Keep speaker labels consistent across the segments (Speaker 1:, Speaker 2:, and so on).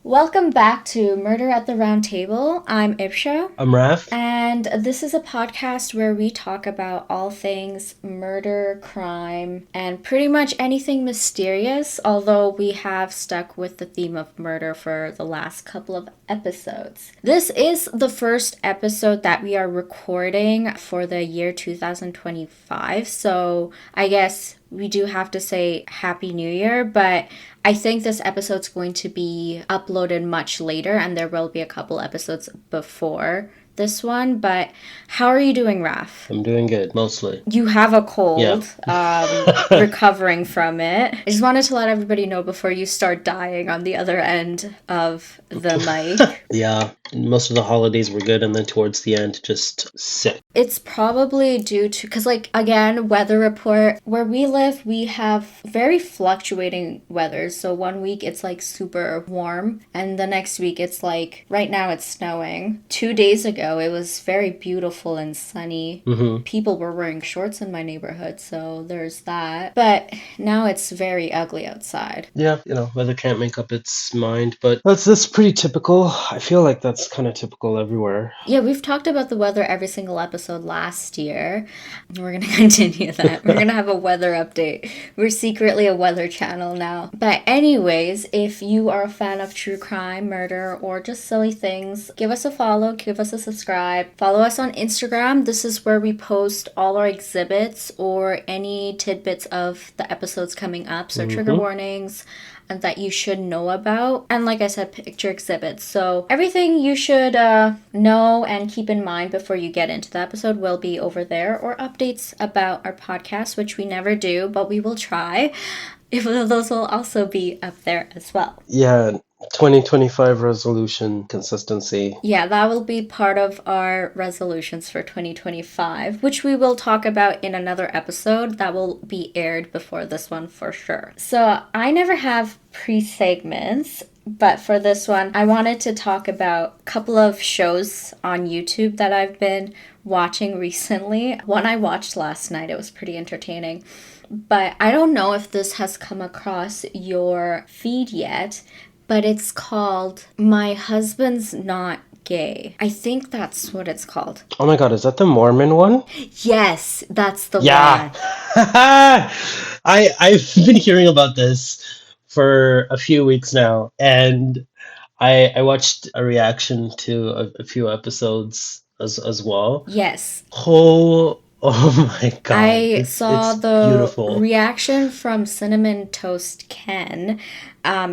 Speaker 1: Welcome back to Murder at the Round Table. I'm Ibsha.
Speaker 2: I'm Raf.
Speaker 1: And this is a podcast where we talk about all things murder, crime, and pretty much anything mysterious, although we have stuck with the theme of murder for the last couple of episodes. This is the first episode that we are recording for the year 2025, so I guess we do have to say Happy New Year, but I think this episode's going to be uploaded much later, and there will be a couple episodes before this one. But how are you doing, Raf?
Speaker 2: I'm doing good, mostly.
Speaker 1: You have a cold,
Speaker 2: Yeah.
Speaker 1: recovering from it. I just wanted to let everybody know before you start dying on the other end of the mic.
Speaker 2: Yeah, most of the holidays were good, and then towards the end, just sick.
Speaker 1: It's probably due to, because, again, weather report, where we live, we have very fluctuating weather. So one week it's super warm, and the next week it's right now it's snowing. 2 days ago it was very beautiful and sunny. People were wearing shorts in my neighborhood, so there's that. But now it's very ugly outside.
Speaker 2: Yeah, weather can't make up its mind, but that's pretty typical. I feel like that's kind of typical everywhere.
Speaker 1: Yeah, we've talked about the weather every single episode last year. We're going to continue that. We're going to have a weather update. We're secretly a weather channel now. But anyways, if you are a fan of true crime, murder, or just silly things, give us a follow, give us a subscribe. Follow us on Instagram. This is where we post all our exhibits or any tidbits of the episodes coming up. So trigger warnings and that you should know about. And like I said, picture exhibits. So everything you should know and keep in mind before you get into the episode will be over there, or updates about our podcast, which we never do, but we will try. If those will also be up there as well.
Speaker 2: Yeah, 2025 resolution consistency.
Speaker 1: Yeah, that will be part of our resolutions for 2025, which we will talk about in another episode that will be aired before this one for sure. So I never have pre-segments, but for this one, I wanted to talk about a couple of shows on YouTube that I've been watching recently. One I watched last night, it was pretty entertaining. But I don't know if this has come across your feed yet, but it's called My Husband's Not Gay. I think that's what it's called.
Speaker 2: Oh my god, is that the Mormon one?
Speaker 1: Yes, that's the
Speaker 2: Yeah.
Speaker 1: one.
Speaker 2: I've been hearing about this for a few weeks now, and I watched a reaction to a few episodes as well.
Speaker 1: Yes.
Speaker 2: Oh my god.
Speaker 1: I saw
Speaker 2: it's
Speaker 1: the
Speaker 2: beautiful.
Speaker 1: reaction from Cinnamon Toast Ken,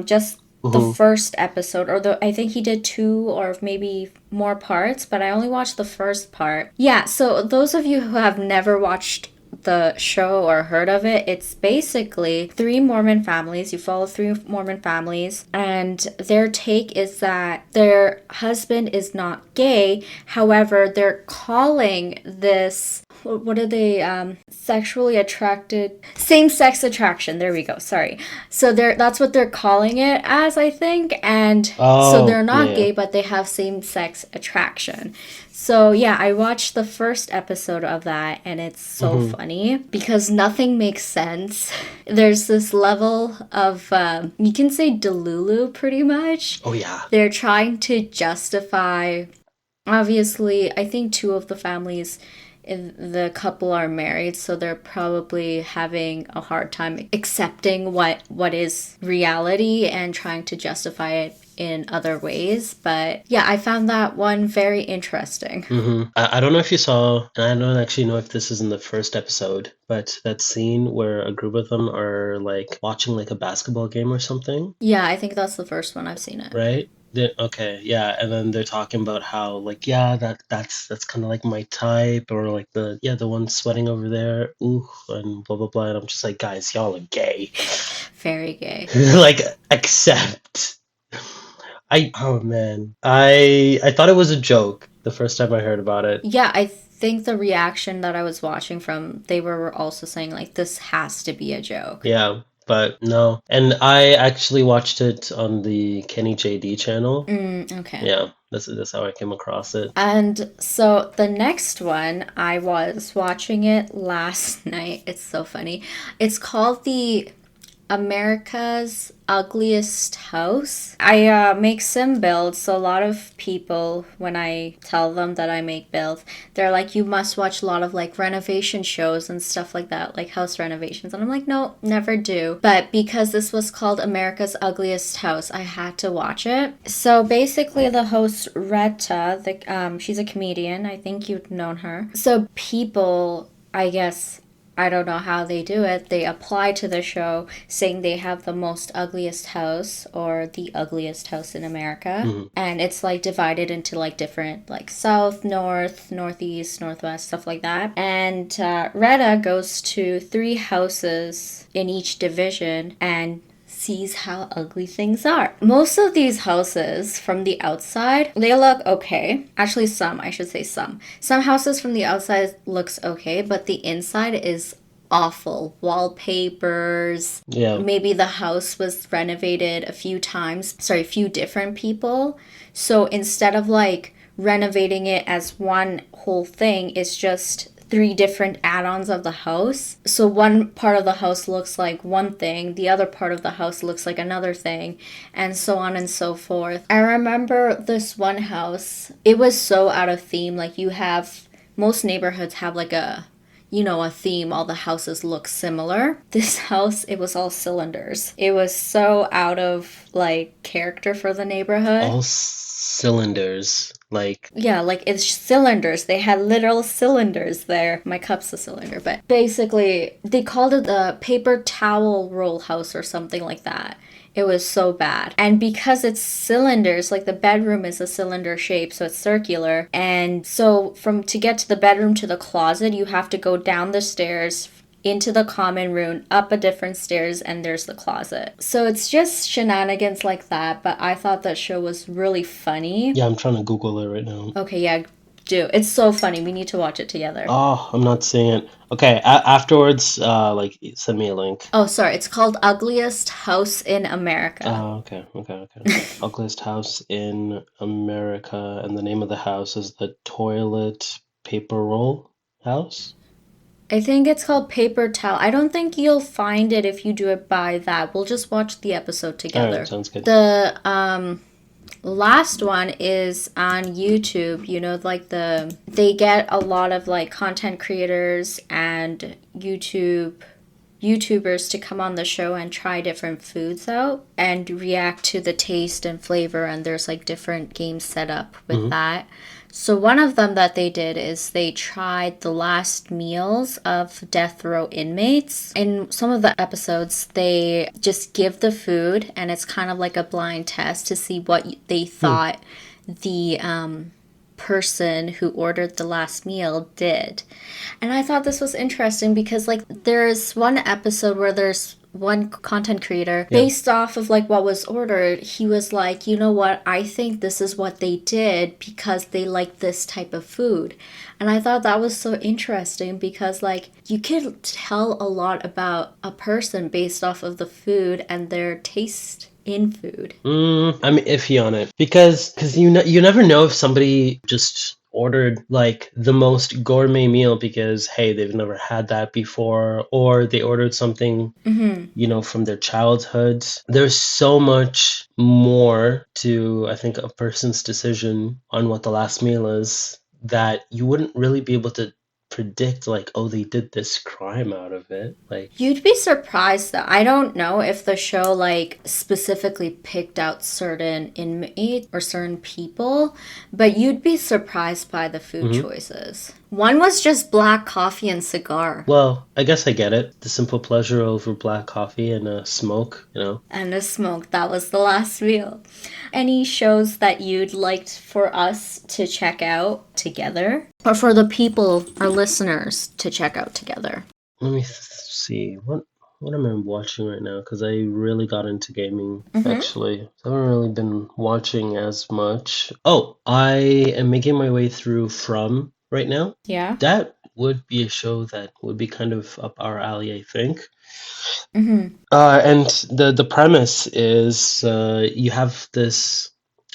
Speaker 1: just the first episode, or I think he did 2 or maybe more parts, but I only watched the first part. Yeah, so those of you who have never watched the show or heard of it, it's basically 3 Mormon families. You follow 3 Mormon families, and their take is that their husband is not gay. However, they're calling this, what are they, sexually attracted, same-sex attraction, there we go, sorry. So that's what they're calling it as, I think, and so they're not gay, but they have same-sex attraction. So yeah, I watched the first episode of that, and it's so funny because nothing makes sense. There's this level of, you can say delulu pretty much.
Speaker 2: Oh yeah.
Speaker 1: They're trying to justify, obviously, I think 2 of the families in the couple are married, so they're probably having a hard time accepting what is reality and trying to justify it in other ways. But yeah, I found that one very interesting.
Speaker 2: I don't know if you saw, and I don't actually know if this is in the first episode, but that scene where a group of them are watching a basketball game or something.
Speaker 1: Yeah, I think that's the first one I've seen it.
Speaker 2: Right? Okay, yeah, and then they're talking about how that's kind of my type, or the one sweating over there, ooh, and blah blah blah, and I'm just like, guys, y'all are gay.
Speaker 1: Very gay.
Speaker 2: Accept. Oh man, I thought it was a joke the first time I heard about it.
Speaker 1: Yeah, I think the reaction that I was watching from, they were also saying this has to be a joke.
Speaker 2: Yeah. But no. And I actually watched it on the Kenny JD channel.
Speaker 1: Okay.
Speaker 2: Yeah, that's how I came across it.
Speaker 1: And so the next one, I was watching it last night. It's so funny. It's called the America's Ugliest House. I make sim builds, so a lot of people, when I tell them that I make builds, they're like, you must watch a lot of like renovation shows and stuff like that, like house renovations. And I'm like, no, never do. But because this was called America's Ugliest House, I had to watch it. So basically, the host, Retta, she's a comedian. I think you've known her. So people, I guess, I don't know how they do it. They apply to the show saying they have the most ugliest house or the ugliest house in America.
Speaker 2: Hmm.
Speaker 1: And it's like divided into like different, like south, north, northeast, northwest, stuff like that. And Retta goes to 3 houses in each division and sees how ugly things are. Most of these houses from the outside, they look okay. Actually, some, I should say some. Some houses from the outside looks okay, but the inside is awful. Wallpapers.
Speaker 2: Yeah.
Speaker 1: Maybe the house was renovated a few times. Sorry, a few different people. So instead of like renovating it as one whole thing, it's just 3 different add-ons of the house. So one part of the house looks like one thing, the other part of the house looks like another thing, and so on and so forth. I remember this one house, it was so out of theme. Like you have most neighborhoods have like a theme. All the houses look similar. This house, it was all cylinders. It was so out of like character for the neighborhood.
Speaker 2: All cylinders. Like,
Speaker 1: Yeah, like it's cylinders. They had literal cylinders there. My cup's a cylinder, but basically they called it the paper towel roll house or something like that. It was so bad. And because it's cylinders, like the bedroom is a cylinder shape, so it's circular. And so from to get to the bedroom to the closet, you have to go down the stairs into the common room, up a different stairs, and there's the closet. So it's just shenanigans like that, but I thought that show was really funny.
Speaker 2: yeah, I'm trying to Google it right now.
Speaker 1: Okay, yeah, do. It's so funny. We need to watch it together.
Speaker 2: Oh, I'm not seeing it. Okay, afterwards, like, send me a link.
Speaker 1: Oh, sorry. It's called Ugliest House in America.
Speaker 2: Oh, okay. Ugliest house in America, and the name of the house is the toilet paper roll house.
Speaker 1: I think it's called Paper Towel. I don't think you'll find it if you do it by that. We'll just watch the episode
Speaker 2: All right,
Speaker 1: together.
Speaker 2: sounds good.
Speaker 1: The last one is on YouTube. Like they get a lot of like content creators and YouTubers to come on the show and try different foods out and react to the taste and flavor, and there's like different games set up with that. So one of them that they did is they tried the last meals of death row inmates. In some of the episodes, they just give the food and it's kind of like a blind test to see what they thought the person who ordered the last meal did. And I thought this was interesting because like there's one episode where there's one content creator based off of like what was ordered, he was like, you know what, I think this is what they did because they like this type of food. And I thought that was so interesting because like you can tell a lot about a person based off of the food and their taste in food.
Speaker 2: I'm iffy on it because you never know if somebody just ordered like the most gourmet meal because hey, they've never had that before, or they ordered something from their childhood. There's so much more to, I think, a person's decision on what the last meal is that you wouldn't really be able to predict, like, oh, they did this crime out of it. Like,
Speaker 1: You'd be surprised though. I don't know if the show like specifically picked out certain inmates or certain people, but you'd be surprised by the food choices. One was just black coffee and cigar.
Speaker 2: well, I guess I get it. The simple pleasure over black coffee and a smoke.
Speaker 1: And a smoke. That was the last meal. Any shows that you'd like for us to check out together? Or for the people, our listeners, to check out together?
Speaker 2: Let me see. What am I watching right now? Because I really got into gaming, actually. I haven't really been watching as much. Oh, I am making my way through From right now.
Speaker 1: Yeah.
Speaker 2: That would be a show that would be kind of up our alley, I think.
Speaker 1: Mm-hmm.
Speaker 2: And the premise is you have this.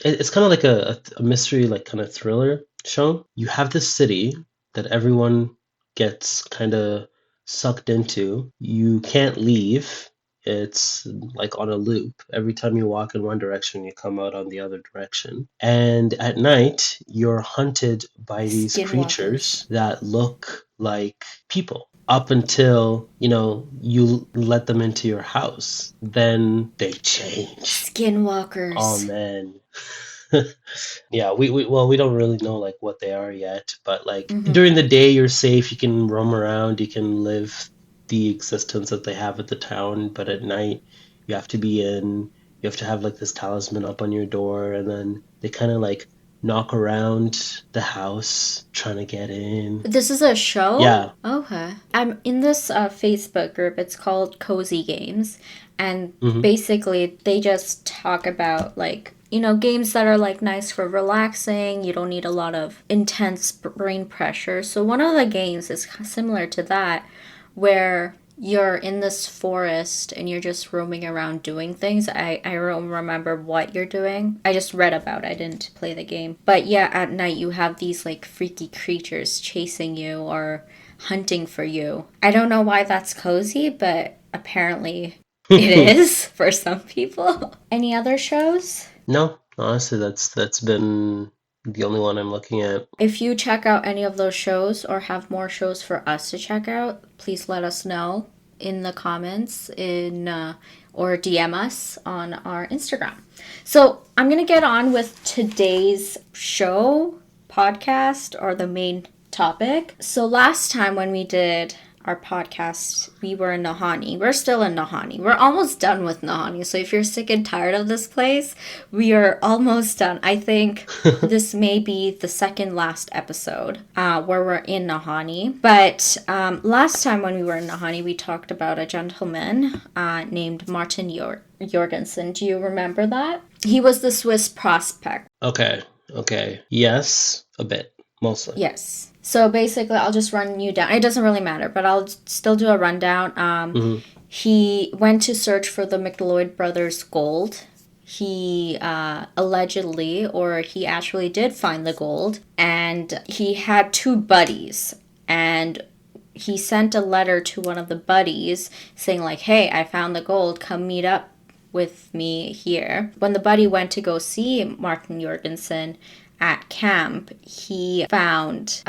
Speaker 2: It's kind of like a mystery, like kind of thriller show. You have this city that everyone gets kind of sucked into. You can't leave. It's like on a loop. Every time you walk in one direction, you come out on the other direction. And at night, you're hunted by these
Speaker 1: Skinwalkers.
Speaker 2: creatures that look like people up until, you let them into your house. Then they change. Oh
Speaker 1: Skinwalkers.
Speaker 2: man. Yeah, we don't really know like what they are yet, but like
Speaker 1: Mm-hmm.
Speaker 2: during the day you're safe, you can roam around, you can live the existence that they have at the town, but at night you have to be in, you have to have like this talisman up on your door, and then they kind of like knock around the house trying to get in.
Speaker 1: This is a show?
Speaker 2: Yeah.
Speaker 1: Okay. I'm in this Facebook group. It's called Cozy Games. And
Speaker 2: Hmm.
Speaker 1: basically, they just talk about, like, games that are, like, nice for relaxing. You don't need a lot of intense brain pressure. So, one of the games is similar to that, where you're in this forest and you're just roaming around doing things. I don't remember what you're doing. I just read about it. I didn't play the game. But yeah, at night you have these like freaky creatures chasing you or hunting for you. I don't know why that's cozy, but apparently it is for some people. Any other shows?
Speaker 2: No, honestly, that's been the only one I'm looking at.
Speaker 1: If you check out any of those shows or have more shows for us to check out, please let us know in the comments or DM us on our Instagram. So I'm gonna get on with today's show podcast or the main topic. So last time when we did our podcast, we were in Nahanni. We're still in Nahanni. We're almost done with Nahanni. So if you're sick and tired of this place, we are almost done. I think this may be the second last episode where we're in Nahanni. But last time when we were in Nahanni, we talked about a gentleman named Martin Jorgensen. Do you remember that? He was the Swiss prospect.
Speaker 2: Okay. Yes, a bit, mostly.
Speaker 1: Yes. So basically, I'll just run you down. It doesn't really matter, but I'll still do a rundown.
Speaker 2: Hmm.
Speaker 1: He went to search for the McLeod brothers' gold. He allegedly, or he actually did find the gold, and he had two buddies. And he sent a letter to one of the buddies saying, like, hey, I found the gold, come meet up with me here. When the buddy went to go see Martin Jorgensen at camp, he found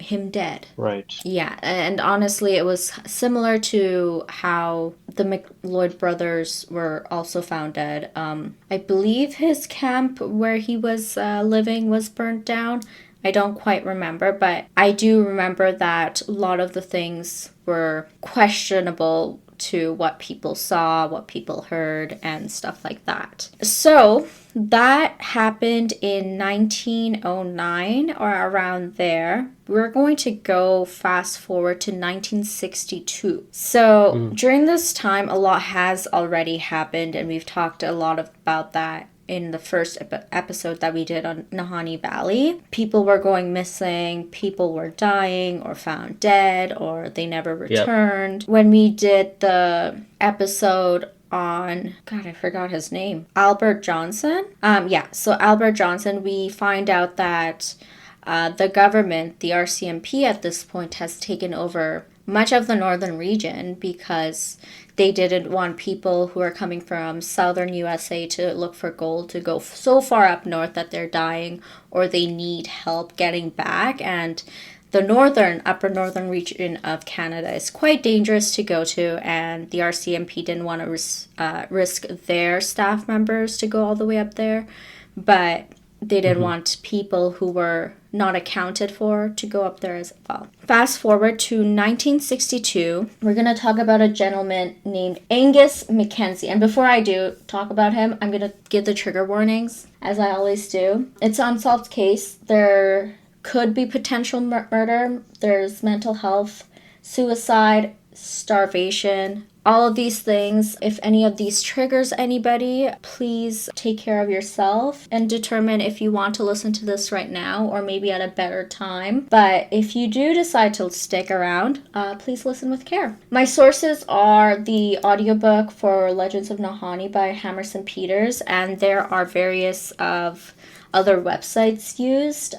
Speaker 1: him dead.
Speaker 2: Right.
Speaker 1: Yeah, and honestly, it was similar to how the McLeod brothers were also found dead. I believe his camp where he was living was burnt down. I don't quite remember, but I do remember that a lot of the things were questionable to what people saw, what people heard, and stuff like that. So that happened in 1909 or around there. We're going to go fast forward to 1962. So during this time, a lot has already happened, and we've talked a lot about that in the first episode that we did on Nahanni Valley. People were going missing, people were dying or found dead, or they never returned. Yep. When we did the episode on, God, I forgot his name, Albert Johnson. So Albert Johnson, we find out that the government, the RCMP at this point, has taken over much of the northern region because they didn't want people who are coming from southern USA to look for gold to go so far up north that they're dying or they need help getting back. And the upper northern region of Canada is quite dangerous to go to, and the RCMP didn't want to risk their staff members to go all the way up there. But they didn't want people who were not accounted for to go up there as well. Fast forward to 1962, we're going to talk about a gentleman named Angus Mackenzie. And before I do talk about him, I'm going to give the trigger warnings, as I always do. It's an unsolved case. There could be potential murder. There's mental health, suicide, starvation, all of these things. If any of these triggers anybody, please take care of yourself and determine if you want to listen to this right now or maybe at a better time. But if you do decide to stick around, please listen with care. My sources are the audiobook for Legends of Nahanni by Hammerson Peters, and there are various of other websites used.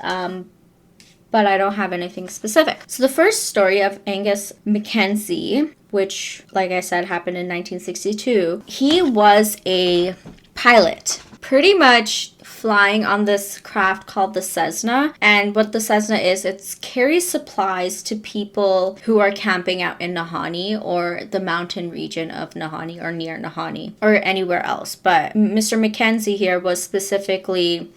Speaker 1: But I don't have anything specific. So the first story of Angus Mackenzie which, like I said, happened in 1962. He was a pilot, pretty much flying on this craft called the Cessna. And what the Cessna is, it carries supplies to people who are camping out in Nahanni or the mountain region of Nahanni or near Nahanni or anywhere else. But Mr. Mackenzie here was specifically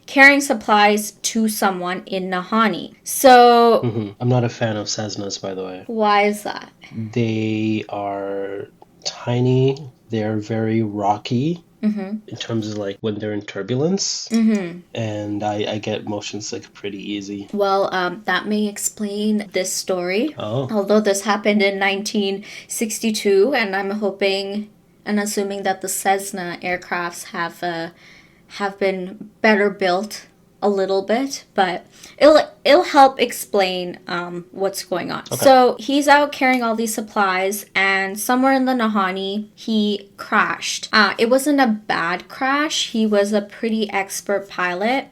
Speaker 1: carrying supplies to someone in Nahanni. So,
Speaker 2: I'm not a fan of Cessnas, by the way.
Speaker 1: why is that?
Speaker 2: They are tiny, they're very rocky in terms of like when they're in turbulence, and I get motion sick pretty easy.
Speaker 1: Well, that may explain this story.
Speaker 2: Oh,
Speaker 1: Although this happened in 1962, and I'm hoping and assuming that the Cessna aircrafts have been better built a little bit, but it'll help explain what's going on.
Speaker 2: okay.
Speaker 1: So he's out carrying all these supplies, and somewhere in the Nahanni, he crashed. It wasn't a bad crash. He was a pretty expert pilot.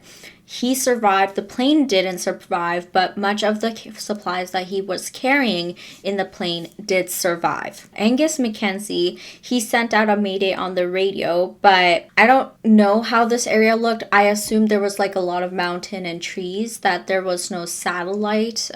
Speaker 1: He survived. The plane didn't survive, but much of the supplies that he was carrying in the plane did survive. Angus Mackenzie, he sent out a mayday on the radio, but I don't know how this area looked. I assumed there was like a lot of mountain and trees, that there was no satellite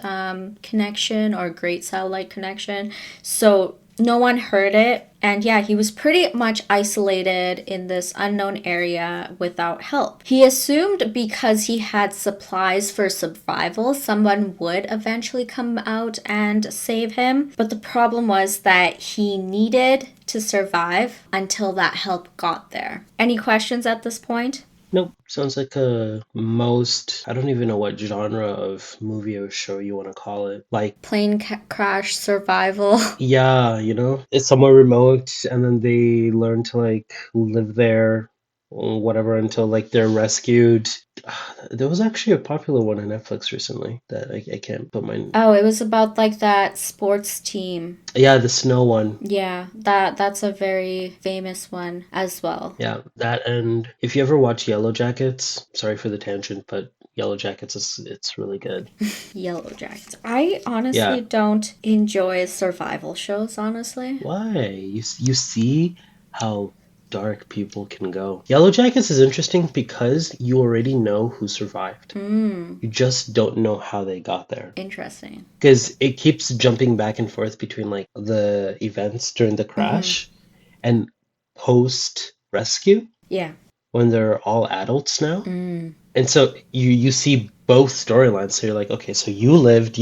Speaker 1: connection or great satellite connection. So no one heard it. And yeah, he was pretty much isolated in this unknown area without help. He assumed because he had supplies for survival, someone would eventually come out and save him. But the problem was that he needed to survive until that help got there. Any questions at this point?
Speaker 2: Nope. Sounds like a most, I don't even know what genre of movie or show you want to call it. Like,
Speaker 1: Plane crash survival.
Speaker 2: yeah, it's somewhere remote, and then they learn to like live there or whatever until like they're rescued. There was actually a popular one on Netflix recently that I can't put my.
Speaker 1: Oh, it was about like that sports team.
Speaker 2: Yeah, the snow one.
Speaker 1: Yeah, that's a very famous one as well.
Speaker 2: Yeah, that, and if you ever watch Yellow Jackets, sorry for the tangent, but Yellow Jackets it's really good.
Speaker 1: Yellow Jackets. I honestly
Speaker 2: Yeah.
Speaker 1: don't enjoy survival shows, honestly.
Speaker 2: Why? You see how dark people can go. Yellow Jackets is interesting because you already know who survived. You just don't know how they got there.
Speaker 1: Interesting.
Speaker 2: Because it keeps jumping back and forth between like the events during the crash and post rescue
Speaker 1: Yeah.
Speaker 2: when they're all adults now. And so you see both storylines. So you're like, okay, so you lived,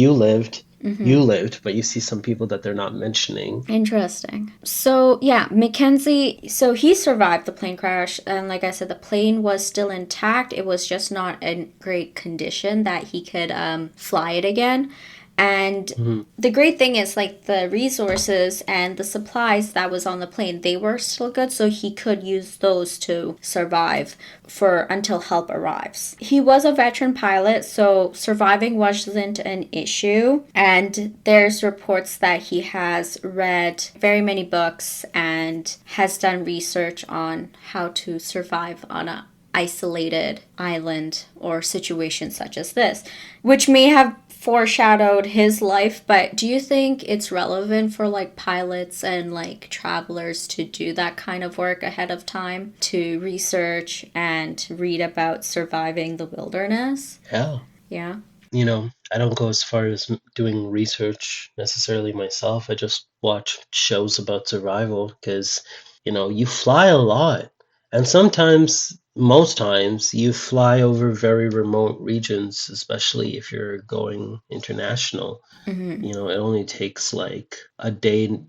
Speaker 2: but you see some people that they're not mentioning.
Speaker 1: Interesting. So, yeah, Mackenzie, so he survived the plane crash. And like I said, the plane was still intact. It was just not in great condition that he could fly it again. And the great thing is, like, the resources and the supplies that was on the plane, they were still good, so he could use those to survive for until help arrives. He was a veteran pilot, so surviving wasn't an issue. And there's reports that he has read very many books and has done research on how to survive on a isolated island or situation such as this, which may have foreshadowed his life. But do you think it's relevant for like pilots and like travelers to do that kind of work ahead of time, to research and read about surviving the wilderness?
Speaker 2: Yeah.
Speaker 1: Yeah.
Speaker 2: I don't go as far as doing research necessarily myself. I just watch shows about survival because, you fly a lot. And sometimes, most times, you fly over very remote regions, especially if you're going international. It only takes like a day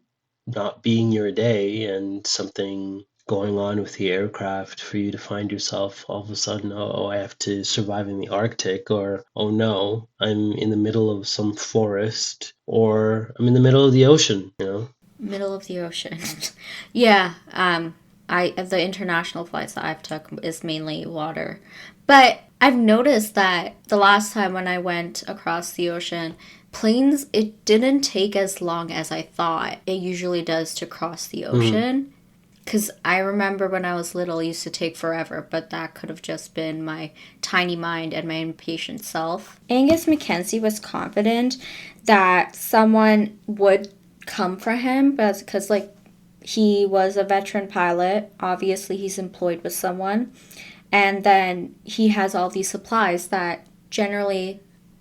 Speaker 2: not being your day and something going on with the aircraft for you to find yourself all of a sudden, oh, I have to survive in the Arctic, or oh no, I'm in the middle of some forest, or I'm in the middle of the ocean.
Speaker 1: Middle of the ocean. Yeah. The international flights that I've took is mainly water. But I've noticed that the last time when I went across the ocean, planes, it didn't take as long as I thought it usually does to cross the ocean. Because I remember when I was little, it used to take forever, but that could have just been my tiny mind and my impatient self. Angus Mackenzie was confident that someone would come for him, but because like he was a veteran pilot, obviously he's employed with someone, and then he has all these supplies that generally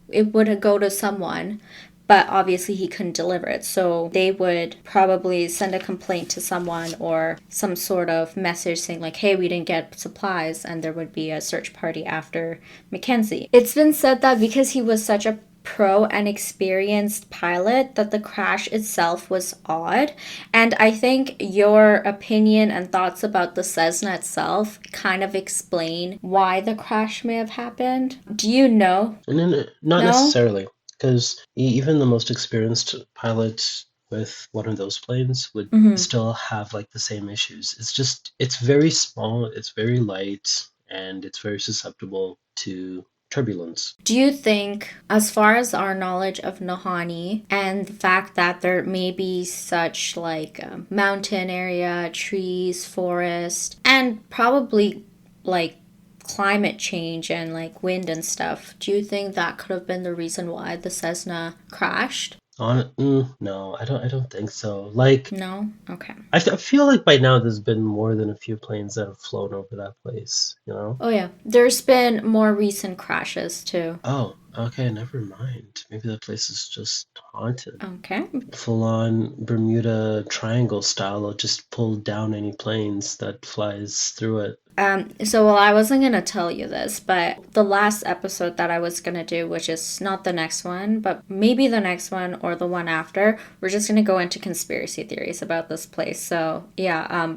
Speaker 1: it would go to someone, but obviously he couldn't deliver it. So they would probably send a complaint to someone or some sort of message saying, like, hey, we didn't get supplies, and there would be a search party after Mackenzie. It's been said that because he was such a pro and experienced pilot that the crash itself was odd, and I think your opinion and thoughts about the Cessna itself kind of explain why the crash may have happened. Do you know?
Speaker 2: And then, not
Speaker 1: No.
Speaker 2: necessarily, because even the most experienced pilot with one of those planes would
Speaker 1: Mm-hmm.
Speaker 2: still have like the same issues. It's just, it's very small, it's very light, and it's very susceptible to turbulence.
Speaker 1: Do you think, as far as our knowledge of Nahanni and the fact that there may be such like mountain area, trees, forest, and probably like climate change and like wind and stuff, do you think that could have been the reason why the Cessna crashed?
Speaker 2: No, I don't think so. Like,
Speaker 1: No? Okay.
Speaker 2: I feel like by now there's been more than a few planes that have flown over that place, you know?
Speaker 1: Oh, yeah. There's been more recent crashes too.
Speaker 2: Oh, okay, never mind. Maybe that place is just haunted.
Speaker 1: Okay.
Speaker 2: Full on Bermuda Triangle style, will just pull down any planes that flies through it.
Speaker 1: Well, I wasn't gonna tell you this, but the last episode that I was gonna do, which is not the next one, but maybe the next one or the one after, we're just gonna go into conspiracy theories about this place. So yeah,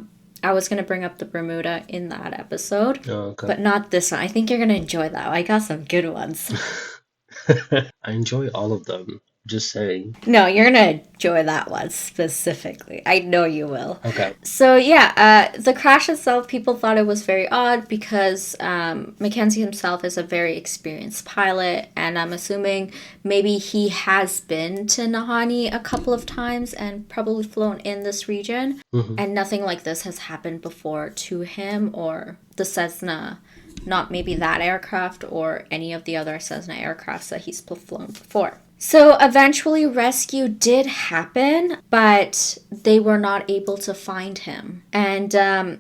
Speaker 1: I was gonna bring up the Bermuda in that episode,
Speaker 2: Oh, okay.
Speaker 1: but not this one. I think you're gonna enjoy that. I got some good ones.
Speaker 2: I enjoy all of them. Just saying.
Speaker 1: No, you're gonna enjoy that one specifically. I know you will.
Speaker 2: Okay.
Speaker 1: So yeah, the crash itself, people thought it was very odd because Mackenzie himself is a very experienced pilot, and I'm assuming maybe he has been to Nahanni a couple of times and probably flown in this region,
Speaker 2: Hmm.
Speaker 1: and nothing like this has happened before to him or the Cessna. Not maybe that aircraft or any of the other Cessna aircrafts that he's flown before. So eventually, rescue did happen, but they were not able to find him. And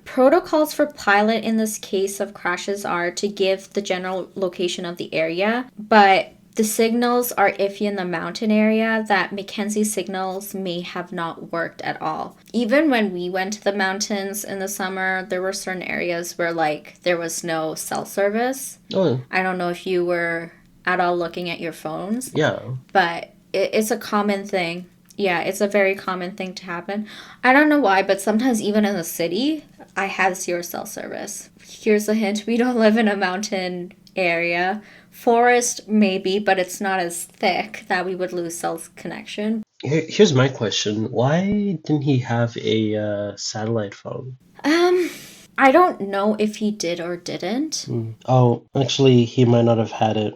Speaker 1: protocols for pilot in this case of crashes are to give the general location of the area, but the signals are iffy in the mountain area that Mackenzie's signals may have not worked at all. Even when we went to the mountains in the summer, there were certain areas where like there was no cell service.
Speaker 2: Oh,
Speaker 1: I don't know if you were at all looking at your phones,
Speaker 2: yeah.
Speaker 1: but it's a common thing. Yeah, it's a very common thing to happen. I don't know why, but sometimes even in the city, I have zero cell service. Here's a hint: we don't live in a mountain area. Forest, maybe, but it's not as thick that we would lose cell connection.
Speaker 2: Here's my question. Why didn't he have a satellite phone?
Speaker 1: Um, I don't know if he did or didn't.
Speaker 2: Oh, actually, he might not have had it.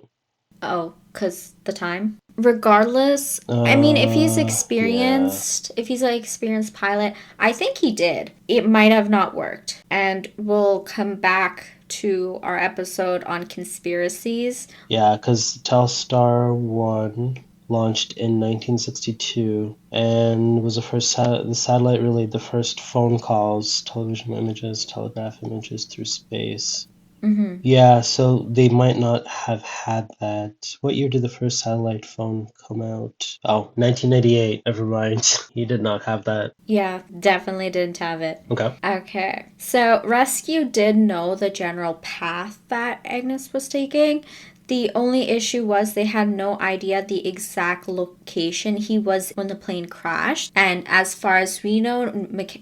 Speaker 1: Oh, because the time. Regardless, I mean, if he's
Speaker 2: Yeah.
Speaker 1: experienced, if he's an experienced pilot, I think he did. It might have not worked. And we'll come back to our episode on conspiracies.
Speaker 2: Yeah, because Telstar 1 launched in 1962 and was the first the satellite relayed the first phone calls, television images, telegraph images through space.
Speaker 1: Mm-hmm.
Speaker 2: Yeah, so they might not have had that. What year did the first satellite phone come out? Oh, 1998. Never mind. He did not have that.
Speaker 1: Yeah, definitely didn't have it.
Speaker 2: Okay.
Speaker 1: Okay, so rescue did know the general path that Agnes was taking. The only issue was they had no idea the exact location he was when the plane crashed. And as far as we know,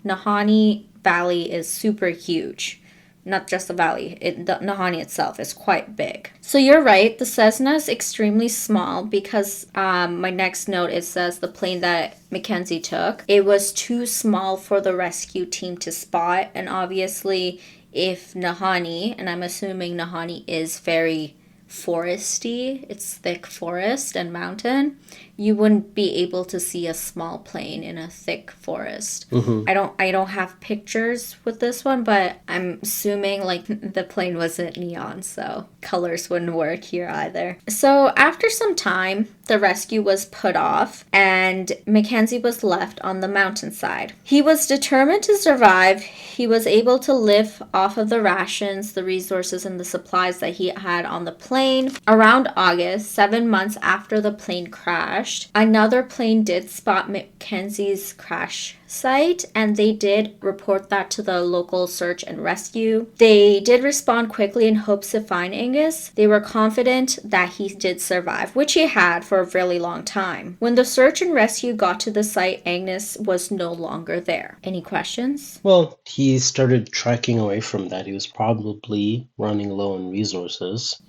Speaker 1: Nahanni Valley is super huge. Not just the valley, the Nahanni itself is quite big. So you're right, the Cessna is extremely small because my next note, it says the plane that Mackenzie took, it was too small for the rescue team to spot. And obviously, if Nahanni, and I'm assuming Nahanni is very foresty, it's thick forest and mountain, you wouldn't be able to see a small plane in a thick forest.
Speaker 2: Mm-hmm.
Speaker 1: I don't have pictures with this one, but I'm assuming like the plane wasn't neon, so colors wouldn't work here either. So after some time, the rescue was put off and Mackenzie was left on the mountainside. He was determined to survive. He was able to live off of the rations, the resources, and the supplies that he had on the plane. Around August, 7 months after the plane crashed, another plane did spot Mackenzie's crash site, and they did report that to the local search and rescue. They did respond quickly in hopes to find Angus. They were confident that he did survive, which he had for a really long time. When the search and rescue got to the site, Angus was no longer there. Any questions?
Speaker 2: Well, he started tracking away from that. He was probably running low on resources.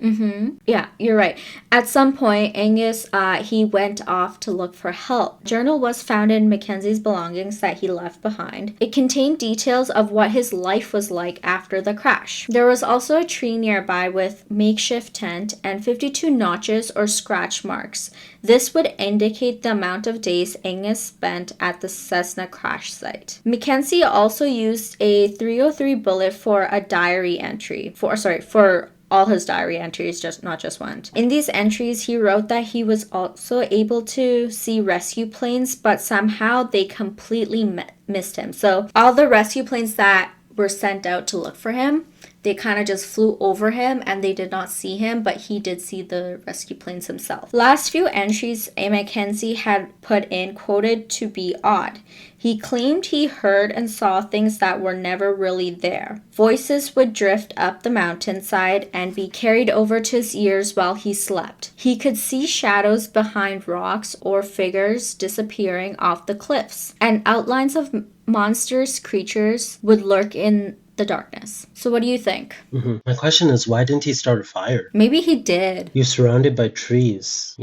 Speaker 1: Yeah, you're right. At some point, Angus, he went off to look for help. A journal was found in Mackenzie's belongings that he left behind. It contained details of what his life was like after the crash. There was also a tree nearby with makeshift tent and 52 notches or scratch marks. This would indicate the amount of days Angus spent at the Cessna crash site. Mackenzie also used a .303 bullet for a diary entry. For all his diary entries, just not just one. In these entries, he wrote that he was also able to see rescue planes, but somehow they completely missed him. So all the rescue planes that were sent out to look for him, they kind of just flew over him and they did not see him, but he did see the rescue planes himself. Last few entries Mackenzie had put in quoted to be odd. He claimed he heard and saw things that were never really there. Voices would drift up the mountainside and be carried over to his ears while he slept. He could see shadows behind rocks or figures disappearing off the cliffs, and outlines of monstrous creatures would lurk in the darkness. So what do you think?
Speaker 2: Mm-hmm. My question is, why didn't he start a fire?
Speaker 1: Maybe he did.
Speaker 2: You're surrounded by trees,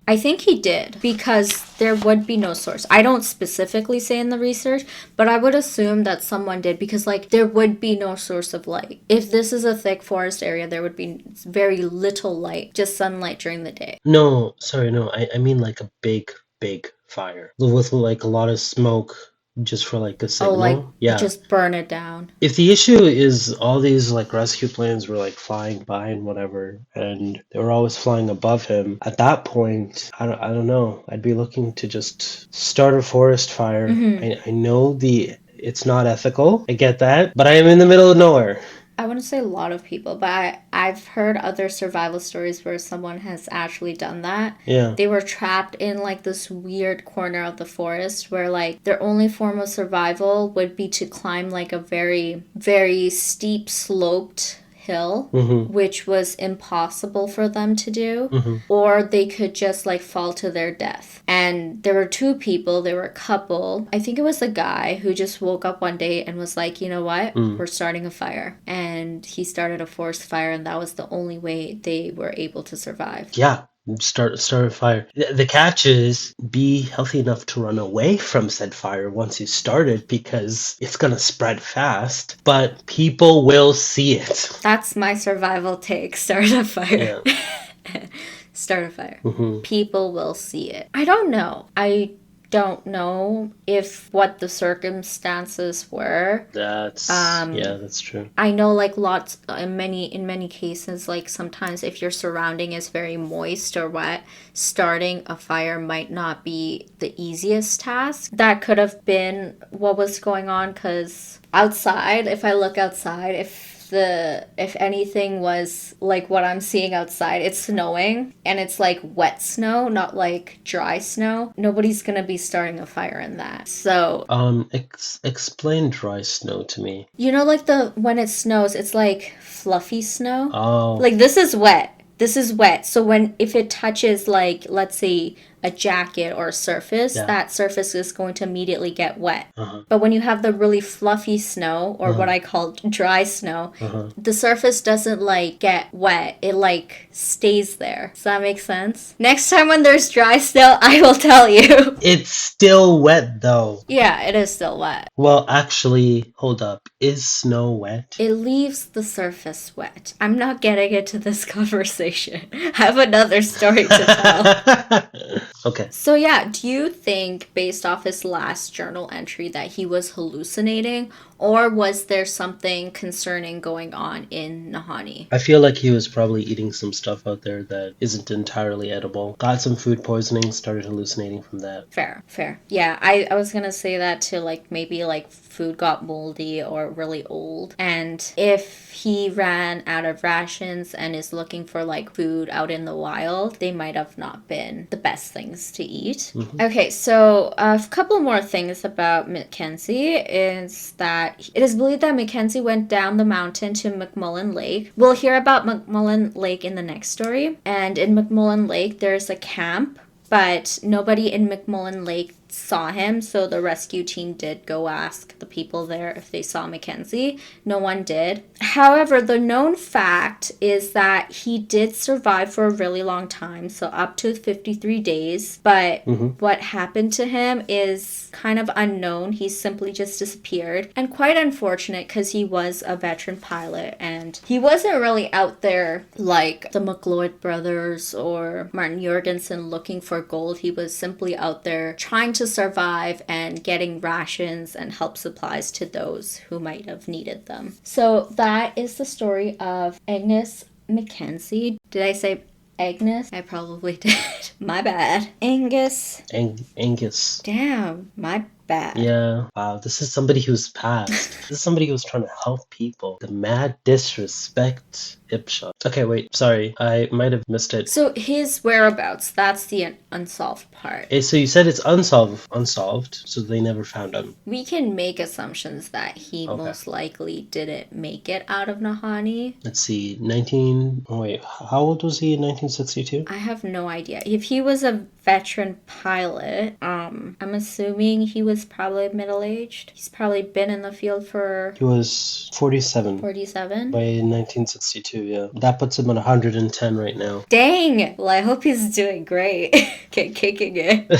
Speaker 1: I think he did because there would be no source. I don't specifically say in the research, but I would assume that someone did because like there would be no source of light. If this is a thick forest area, there would be very little light, just sunlight during the day.
Speaker 2: No, sorry, no. I mean like a big, big fire with like a lot of smoke just for like a
Speaker 1: Oh, like
Speaker 2: signal. Yeah.
Speaker 1: just burn it down.
Speaker 2: If the issue is all these like rescue planes were like flying by and whatever, and they were always flying above him, at that point, I don't know. I'd be looking to just start a forest fire. I know it's not ethical. I get that, but I am in the middle of nowhere.
Speaker 1: I wouldn't say a lot of people, but I've heard other survival stories where someone has actually done that.
Speaker 2: Yeah.
Speaker 1: They were trapped in like this weird corner of the forest where like their only form of survival would be to climb like a very, very steep sloped hill, which was impossible for them to do, or they could just like fall to their death. And there were two people, they were a couple. I think it was the guy who just woke up one day and was like, you know what, we're starting a fire. And he started a forest fire, and that was the only way they were able to survive.
Speaker 2: Yeah. Start a fire. The catch is be healthy enough to run away from said fire once you start it, because it's gonna spread fast, but people will see it.
Speaker 1: That's my survival take. Start a fire.
Speaker 2: Yeah.
Speaker 1: Start a fire. People will see it. I don't know. I don't know if what the circumstances were.
Speaker 2: That's that's true.
Speaker 1: I know like lots in many cases, like sometimes if your surrounding is very moist or wet, starting a fire might not be the easiest task. That could have been what was going on, because outside, if I look outside, if anything was like what I'm seeing outside, it's snowing and it's like wet snow, not like dry snow. Nobody's gonna be starting a fire in that. So
Speaker 2: explain dry snow to me.
Speaker 1: like when it snows, it's like fluffy snow.
Speaker 2: Oh.
Speaker 1: Like this is wet. So if it touches like, let's say, a jacket or a surface, that surface is going to immediately get wet. But when you have the really fluffy snow, or what I call dry snow, the surface doesn't like get wet. It like stays there. Does that make sense? Next time when there's dry snow, I will tell you.
Speaker 2: It's still wet though.
Speaker 1: Yeah, it is still wet.
Speaker 2: Well, actually, hold up. Is snow wet?
Speaker 1: It leaves the surface wet. I'm not getting into this conversation. I have another story to tell.
Speaker 2: Okay.
Speaker 1: So yeah, do you think based off his last journal entry that he was hallucinating, or was there something concerning going on in Nahanni?
Speaker 2: I feel like he was probably eating some stuff out there that isn't entirely edible. Got some food poisoning, started hallucinating from that.
Speaker 1: Fair, fair. Yeah, I was gonna say that too, like maybe like food got moldy or really old. And if he ran out of rations and is looking for like food out in the wild, they might have not been the best things to eat.
Speaker 2: Mm-hmm.
Speaker 1: Okay, so a couple more things about Mackenzie is that it is believed that Mackenzie went down the mountain to McMullen Lake. We'll hear about McMullen Lake in the next story. And in McMullen Lake, there's a camp, but nobody in McMullen Lake saw him, so the rescue team did go ask the people there if they saw Mackenzie. No one did. However, the known fact is that he did survive for a really long time, so up to 53 days, but what happened to him is kind of unknown. He simply just disappeared, and quite unfortunate because he was a veteran pilot and he wasn't really out there like the McLeod brothers or Martin Jorgensen looking for gold. He was simply out there trying to survive and getting rations and help supplies to those who might have needed them. So that is the story of Agnes Mackenzie. Did I say Agnes? I probably did. My bad. Angus.
Speaker 2: Angus.
Speaker 1: Damn, my bad.
Speaker 2: Yeah. Wow, this is somebody who's passed. This is somebody who's trying to help people. The mad disrespect. Hipshot. Okay, wait, sorry. I might have missed it.
Speaker 1: So his whereabouts, that's the unsolved part.
Speaker 2: Hey, so you said it's unsolved, so they never found him.
Speaker 1: We can make assumptions that he most likely didn't make it out of Nahanni.
Speaker 2: Let's see, how old was he in 1962?
Speaker 1: I have no idea. If he was a veteran pilot, I'm assuming he was probably middle-aged. He's probably been in the field for...
Speaker 2: He was 47.
Speaker 1: 47?
Speaker 2: By 1962, yeah. That puts him at 110 right now.
Speaker 1: Dang! Well, I hope he's doing great. Okay, kicking it.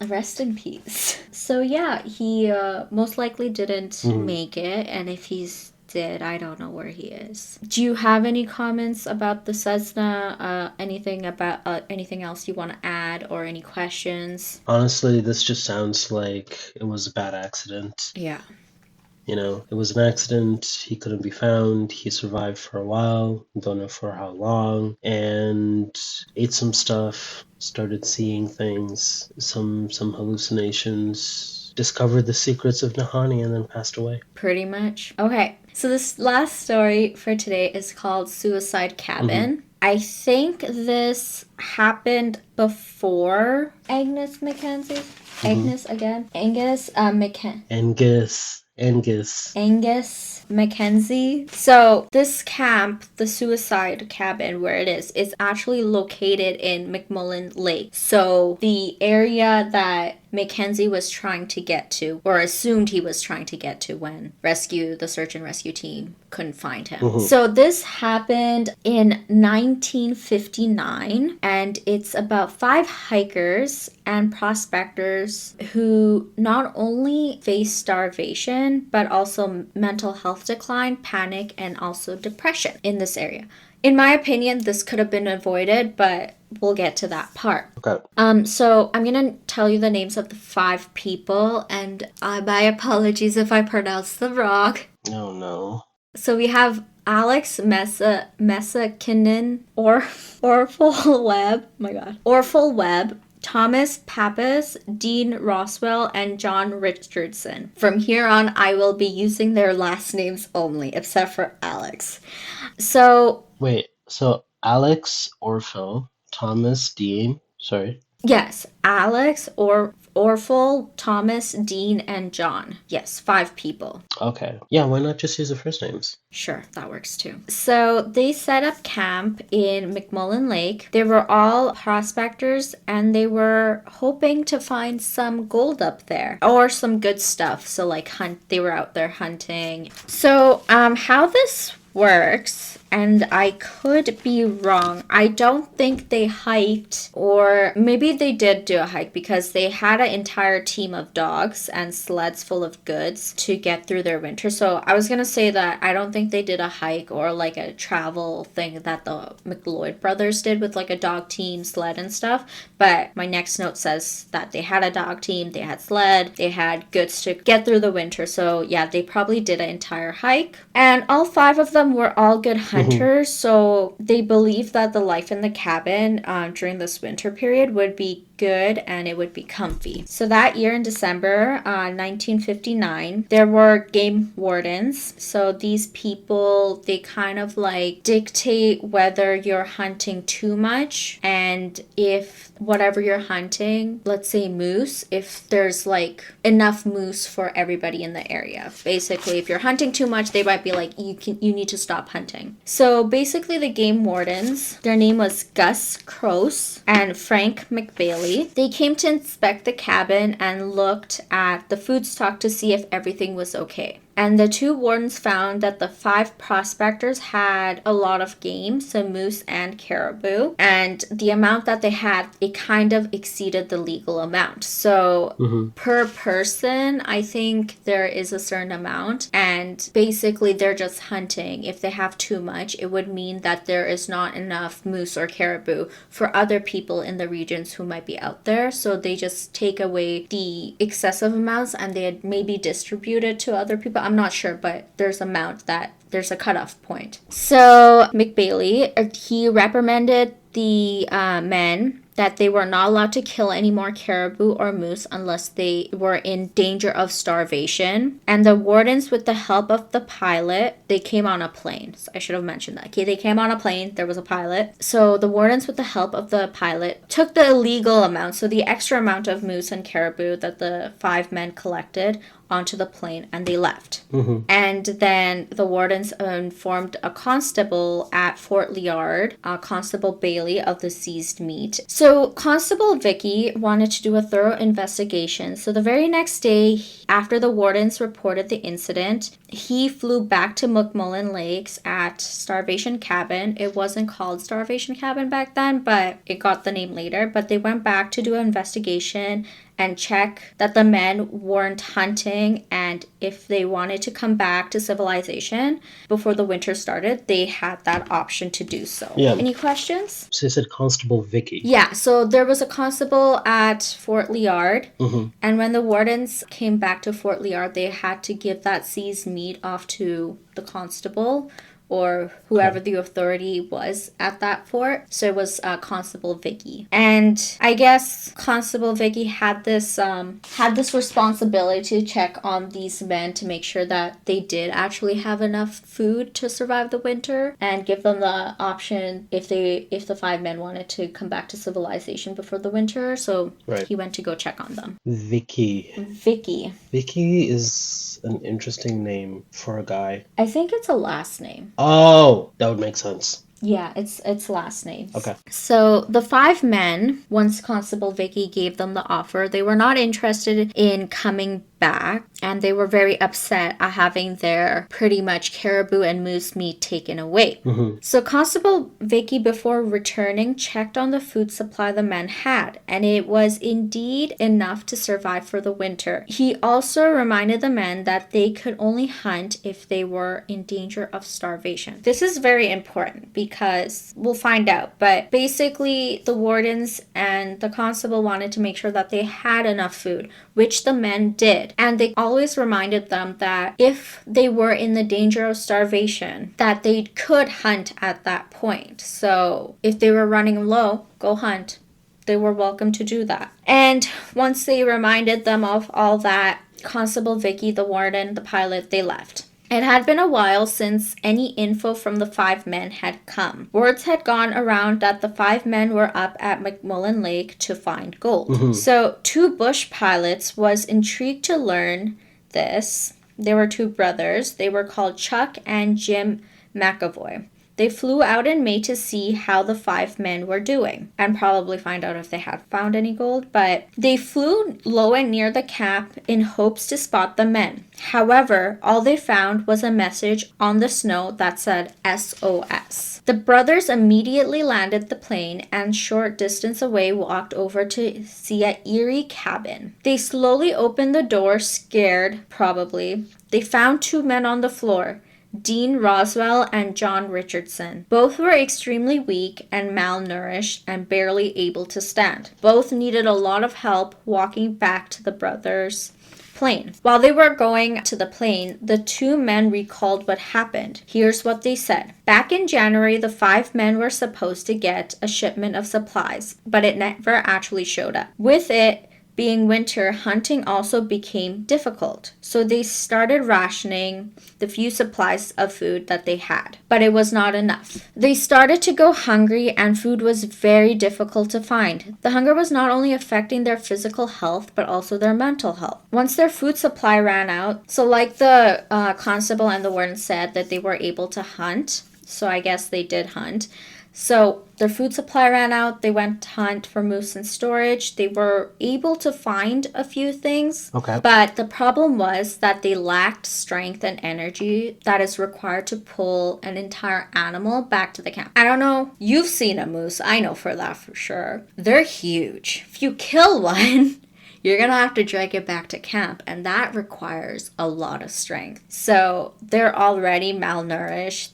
Speaker 1: Rest in peace. So yeah, he most likely didn't make it, and if he's did, I don't know where he is. Do you have any comments about the Cessna? Anything else you want to add, or any questions?
Speaker 2: Honestly, this just sounds like it was a bad accident.
Speaker 1: Yeah.
Speaker 2: You know, it was an accident. He couldn't be found. He survived for a while. Don't know for how long. And ate some stuff. Started seeing things. Some hallucinations. Discovered the secrets of Nahanni and then passed away.
Speaker 1: Pretty much. Okay. So this last story for today is called Suicide Cabin. I think this happened before Agnes Mackenzie. Agnes again? Angus Mackenzie. So this camp, the suicide cabin where it is actually located in McMullen Lake. So the area that Mackenzie was trying to get to, or assumed he was trying to get to when the search and rescue team couldn't find him. So this happened in 1959, and it's about 5 hikers and prospectors who not only face starvation, but also mental health decline, panic, and also depression in this area. In my opinion, this could have been avoided, but we'll get to that part.
Speaker 2: Okay.
Speaker 1: So I'm gonna tell you the names of the 5 people, and my apologies if I pronounce them wrong.
Speaker 2: Oh no.
Speaker 1: So we have Alex Messakinen, Orful Webb, Thomas Pappas, Dean Roswell, and John Richardson. From here on, I will be using their last names only, except for Alex. So...
Speaker 2: Wait, so Alex, Orful, Thomas, Dean, sorry.
Speaker 1: Yes, Alex, Orful, Thomas, Dean, and John. Yes, 5 people.
Speaker 2: Okay. Yeah, why not just use the first names?
Speaker 1: Sure, that works too. So they set up camp in McMullen Lake. They were all prospectors, and they were hoping to find some gold up there or some good stuff. So like they were out there hunting. So how this works and I could be wrong. I don't think they hiked, or maybe they did do a hike because they had an entire team of dogs and sleds full of goods to get through their winter. So I was gonna say that I don't think they did a hike or like a travel thing that the McLeod brothers did with like a dog team, sled, and stuff. But my next note says that they had a dog team, they had sled, they had goods to get through the winter. So yeah, they probably did an entire hike. And all 5 of them were all good hunters, so they believed that the life in the cabin during this winter period would be good and it would be comfy. So that year in December 1959, there were game wardens. So these people, they kind of like dictate whether you're hunting too much, and if whatever you're hunting, let's say moose, if there's like enough moose for everybody in the area. Basically, if you're hunting too much, they might be like, you need to stop hunting. So basically the game wardens, their name was Gus Croce and Frank McBailey. They came to inspect the cabin and looked at the food stock to see if everything was okay. And the 2 wardens found that the 5 prospectors had a lot of game, so moose and caribou. And the amount that they had, it kind of exceeded the legal amount. So per person, I think there is a certain amount. And basically, they're just hunting. If they have too much, it would mean that there is not enough moose or caribou for other people in the regions who might be out there. So they just take away the excessive amounts and they maybe distribute it to other people. I'm not sure, but there's a cutoff point. So McBailey, he reprimanded the men that they were not allowed to kill any more caribou or moose unless they were in danger of starvation. And the wardens, with the help of the pilot, they came on a plane. So I should have mentioned that. Okay, they came on a plane. There was a pilot. So the wardens, with the help of the pilot, took the illegal amount, so the extra amount of moose and caribou that the 5 men collected, onto the plane, and they left. And then the wardens informed a constable at Fort Liard, Constable Bailey, of the seized meat. So Constable Vicky wanted to do a thorough investigation. So the very next day, after the wardens reported the incident, he flew back to McMullen Lakes at Starvation Cabin. It wasn't called Starvation Cabin back then, but it got the name later. But they went back to do an investigation and check that the men weren't hunting, and if they wanted to come back to civilization before the winter started, they had that option to do so.
Speaker 2: Yeah.
Speaker 1: Any questions?
Speaker 2: So you said Constable Vicky.
Speaker 1: Yeah, so there was a constable at Fort Liard, and when the wardens came back to Fort Liard, they had to give that seized meat off to the constable or whoever the authority was at that fort. So it was Constable Vicky. And I guess Constable Vicky had this responsibility to check on these men to make sure that they did actually have enough food to survive the winter, and give them the option if the 5 men wanted to come back to civilization before the winter. So he went to go check on them.
Speaker 2: Vicky. Vicky is an interesting name for a guy.
Speaker 1: I think it's a last name.
Speaker 2: Oh, that would make sense.
Speaker 1: Yeah, it's last names.
Speaker 2: Okay.
Speaker 1: So the 5 men, once Constable Vicky gave them the offer, they were not interested in coming back, and they were very upset at having their pretty much caribou and moose meat taken away. So Constable Vicky, before returning, checked on the food supply the men had, and it was indeed enough to survive for the winter. He also reminded the men that they could only hunt if they were in danger of starvation. This is very important because we'll find out, but basically the wardens and the constable wanted to make sure that they had enough food, which the men did. And they always reminded them that if they were in the danger of starvation, that they could hunt at that point. So if they were running low, go hunt. They were welcome to do that. And once they reminded them of all that, Constable Vicky, the warden, the pilot, they left. It had been a while since any info from the 5 men had come. Words had gone around that the 5 men were up at McMullen Lake to find gold. So 2 bush pilots was intrigued to learn this. They were 2 brothers. They were called Chuck and Jim McAvoy. They flew out in May to see how the five men were doing and probably find out if they had found any gold. But they flew low and near the camp in hopes to spot the men. However, all they found was a message on the snow that said SOS. The brothers immediately landed the plane and short distance away walked over to see an eerie cabin. They slowly opened the door, scared, probably. They found two men on the floor, Dean Roswell and John Richardson. Both were extremely weak and malnourished and barely able to stand. Both needed a lot of help walking back to the brothers' plane. While they were going to the plane, the two men recalled what happened. Here's what they said. Back in January, the five men were supposed to get a shipment of supplies, but it never actually showed up. With it being winter, hunting also became difficult. So they started rationing the few supplies of food that they had, but it was not enough. They started to go hungry and food was very difficult to find. The hunger was not only affecting their physical health, but also their mental health. Once their food supply ran out, so like the constable and the warden said that they were able to hunt, so I guess they did hunt. So their food supply ran out. They went to hunt for moose and storage. They were able to find a few things.
Speaker 2: Okay.
Speaker 1: But the problem was that they lacked strength and energy that is required to pull an entire animal back to the camp. I don't know. You've seen a moose. I know for that for sure. They're huge. If you kill one, you're going to have to drag it back to camp, and that requires a lot of strength. So they're already malnourished.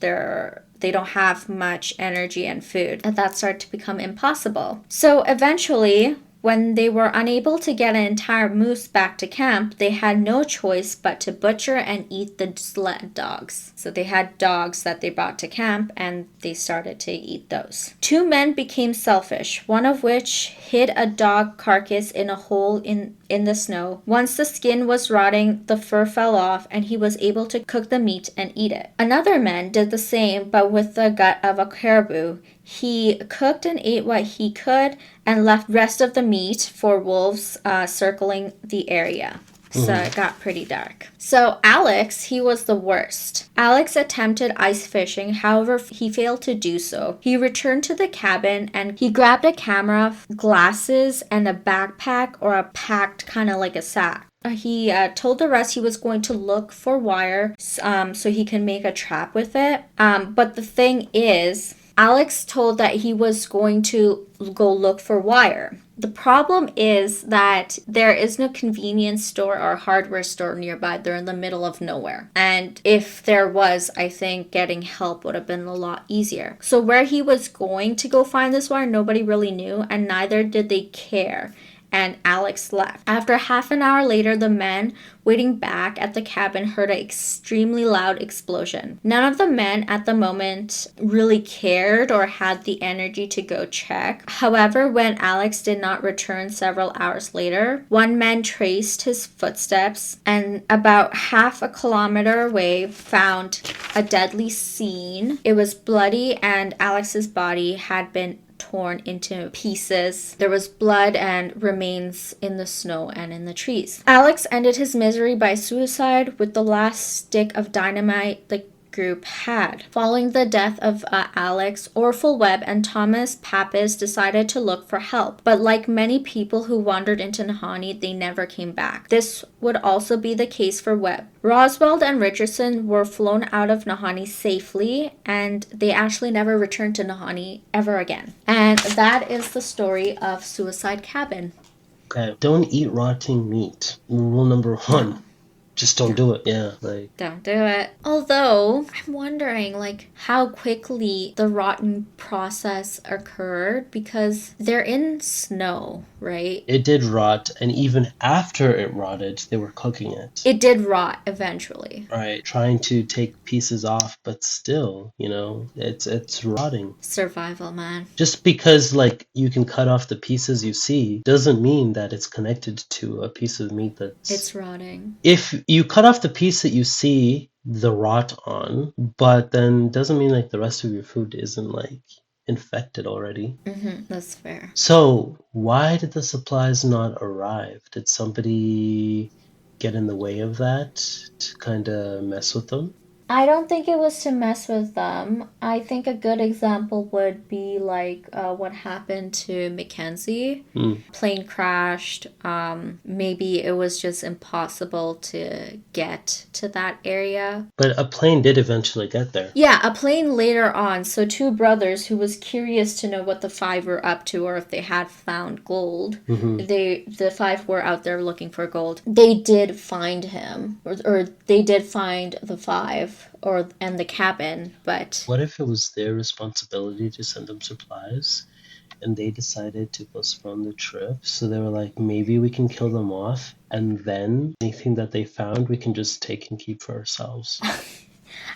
Speaker 1: They don't have much energy and food, and that started to become impossible. So eventually, when they were unable to get an entire moose back to camp, they had no choice but to butcher and eat the sled dogs. So they had dogs that they brought to camp and they started to eat those. Two men became selfish, one of which hid a dog carcass in a hole in the snow. Once the skin was rotting, the fur fell off and he was able to cook the meat and eat it. Another man did the same, but with the gut of a caribou. He cooked and ate what he could and left rest of the meat for wolves circling the area. So it got pretty dark. So Alex, he was the worst. Alex attempted ice fishing, however, he failed to do so. He returned to the cabin and he grabbed a camera, glasses, and a backpack or a packed kind of like a sack. He told the rest he was going to look for wire so he can make a trap with it. But the thing is, Alex told that he was going to go look for wire. The problem is that there is no convenience store or hardware store nearby. They're in the middle of nowhere. And if there was, I think getting help would have been a lot easier. So where he was going to go find this wire, nobody really knew, and neither did they care. And Alex left. After half an hour later, the men waiting back at the cabin heard an extremely loud explosion. None of the men at the moment really cared or had the energy to go check. However, when Alex did not return several hours later, one man traced his footsteps and about half a kilometer away found a deadly scene. It was bloody and Alex's body had been torn into pieces. There was blood and remains in the snow and in the trees. Alex ended his misery by suicide with the last stick of dynamite the group had. Following the death of Alex, Orville Webb and Thomas Pappas decided to look for help, but like many people who wandered into Nahanni, they never came back. This would also be the case for Webb. Roswell and Richardson were flown out of Nahanni safely, and they actually never returned to Nahanni ever again. And that is the story of Suicide Cabin.
Speaker 2: Okay. Don't eat rotting meat. Rule number one.
Speaker 1: No.
Speaker 2: Just don't do it. Yeah. Like,
Speaker 1: don't do it. Although, I'm wondering, like, how quickly the rotten process occurred because they're in snow, right?
Speaker 2: it did rot, and even after it rotted, they were cooking it.
Speaker 1: It did rot eventually.
Speaker 2: Right. Trying to take pieces off, but still, it's rotting.
Speaker 1: Survival, man.
Speaker 2: Just because, like, you can cut off the pieces you see doesn't mean that it's connected to a piece of meat that's...
Speaker 1: It's rotting.
Speaker 2: If you cut off the piece that you see the rot on, but then doesn't mean like the rest of your food isn't like infected already.
Speaker 1: That's fair.
Speaker 2: So why did the supplies not arrive? Did somebody get in the way of that to kind of mess with them?
Speaker 1: I don't think it was to mess with them. I think a good example would be like what happened to Mackenzie.
Speaker 2: Hmm.
Speaker 1: Plane crashed. Maybe it was just impossible to get to that area.
Speaker 2: But a plane did eventually get there.
Speaker 1: Yeah, a plane later on. So two brothers who was curious to know what the five were up to or if they had found gold.
Speaker 2: Hmm.
Speaker 1: The five were out there looking for gold. They did find him, or they did find the five, or and the cabin. But
Speaker 2: What if it was their responsibility to send them supplies and they decided to postpone the trip? So they were like, maybe we can kill them off and then anything that they found we can just take and keep for ourselves.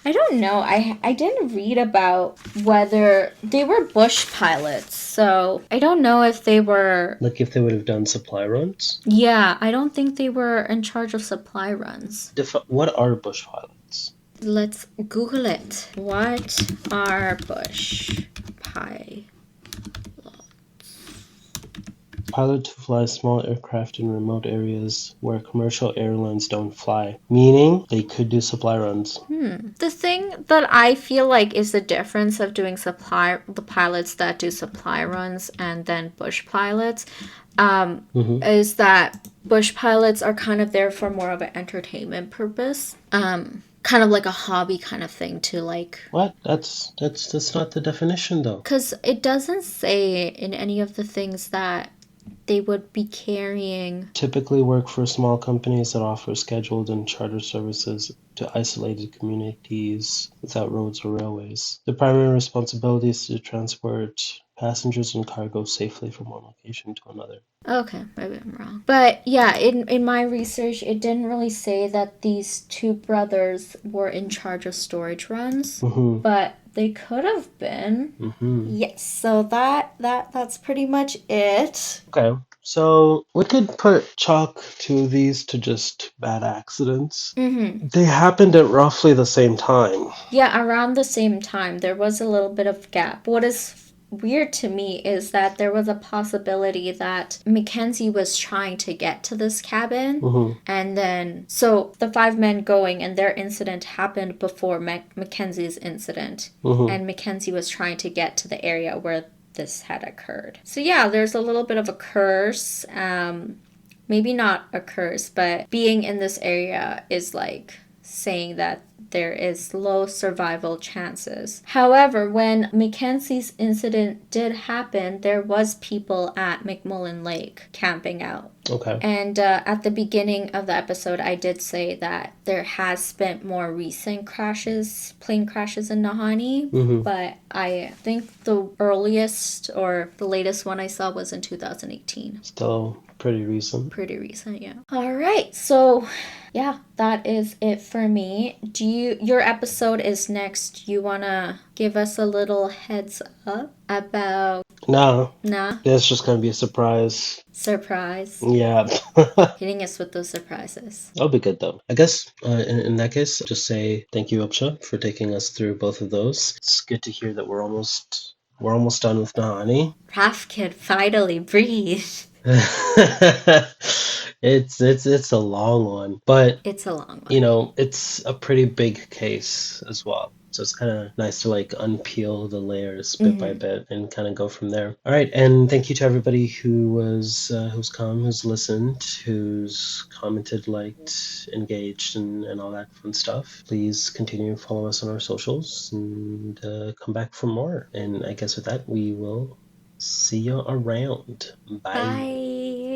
Speaker 1: I don't know. I didn't read about whether they were bush pilots, so I don't know if they were.
Speaker 2: Like if they would have done supply runs?
Speaker 1: Yeah, I don't think they were in charge of supply runs.
Speaker 2: What are bush pilots?
Speaker 1: Let's Google it. What are bush pilots?
Speaker 2: Pilot to fly small aircraft in remote areas where commercial airlines don't fly, meaning they could do supply runs.
Speaker 1: The thing that I feel like is the difference of doing the pilots that do supply runs and then bush pilots,
Speaker 2: Hmm.
Speaker 1: is that bush pilots are kind of there for more of an entertainment purpose. Kind of like a hobby kind of thing to like,
Speaker 2: What? That's not the definition though.
Speaker 1: because it doesn't say in any of the things that they would be carrying.
Speaker 2: Typically work for small companies that offer scheduled and charter services to isolated communities without roads or railways. The primary responsibility is to transport passengers and cargo safely from one location to another.
Speaker 1: Okay, maybe I'm wrong. But yeah, in my research, it didn't really say that these two brothers were in charge of storage runs,
Speaker 2: Hmm.
Speaker 1: but they could have been.
Speaker 2: Hmm.
Speaker 1: Yes, so that's pretty much it.
Speaker 2: Okay, so we could put chalk to these to just bad accidents.
Speaker 1: Mm-hmm.
Speaker 2: They happened at roughly the same time.
Speaker 1: Yeah, around the same time, there was a little bit of gap. What is weird to me is that there was a possibility that Mackenzie was trying to get to this cabin.
Speaker 2: Hmm.
Speaker 1: And then, so the five men going and their incident happened before Mackenzie's incident.
Speaker 2: Hmm.
Speaker 1: And Mackenzie was trying to get to the area where this had occurred. So, yeah, there's a little bit of a curse. Maybe not a curse, but being in this area is like saying that there is low survival chances. However, when Mackenzie's incident did happen, there was people at McMullen Lake camping out.
Speaker 2: Okay.
Speaker 1: And at the beginning of the episode, I did say that there has been more recent crashes, plane crashes in Nahanni,
Speaker 2: Hmm.
Speaker 1: but I think the earliest or the latest one I saw was in 2018.
Speaker 2: Still pretty recent.
Speaker 1: Pretty recent, yeah. All right, so yeah, that is it for me. Your episode is next. You wanna give us a little heads up about?
Speaker 2: No,
Speaker 1: Nah,
Speaker 2: that's just gonna be a surprise.
Speaker 1: surprise.
Speaker 2: Yeah.
Speaker 1: Hitting us with those surprises.
Speaker 2: That'll be good though. I guess in that case, just say thank you, Upsha, for taking us through both of those. It's good to hear that we're almost done with Nahani.
Speaker 1: Raph can finally breathe.
Speaker 2: It's a long one, but
Speaker 1: It's a long one.
Speaker 2: it's a pretty big case as well. So it's kind of nice to like unpeel the layers bit by
Speaker 1: Mm-hmm.
Speaker 2: bit and kind of go from there. All right, and thank you to everybody who's come, who's listened, who's commented, liked, engaged, and all that fun stuff. Please continue to follow us on our socials and come back for more. And I guess with that, we will see you around. Bye.
Speaker 1: Bye.